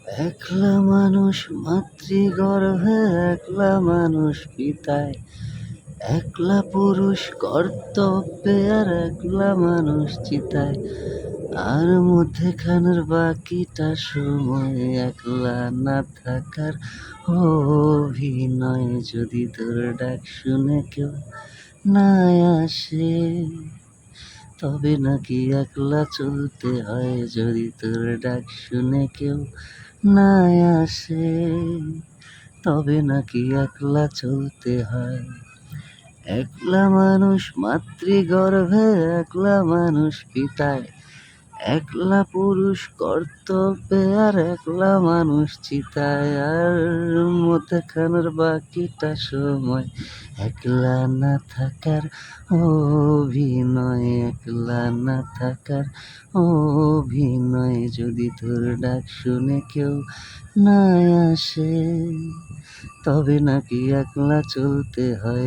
একলা মানুষ মাতৃগর্ভে, একলা মানুষ পিতায়, একলা পুরুষ কর্তব্যে আর একলা মানুষ চিতায়। আর মধ্যেখানের বাকিটা সময় একলা না থাকার অভিনয়। যদি তোর ডাক শুনে কেউ না আসে, তবে নাকি একলা চলতে হয়। যদি তোর ডাক শুনে কেউ না আসে, তবে নাকি একলা চলতে হয়। একলা মানুষ মাতৃগর্ভে, একলা মানুষ পিতায়, একলা পুরুষ কর্তব্যে আর একলা মানুষ চিতায়। আর মধ্যখানের বাকিটা সময় একলা না থাকার অভিনয়, একলা না থাকার অভিনয়। যদি তোর ডাক শুনে কেউ না আসে, তবে নাকি একলা চলতে হয়।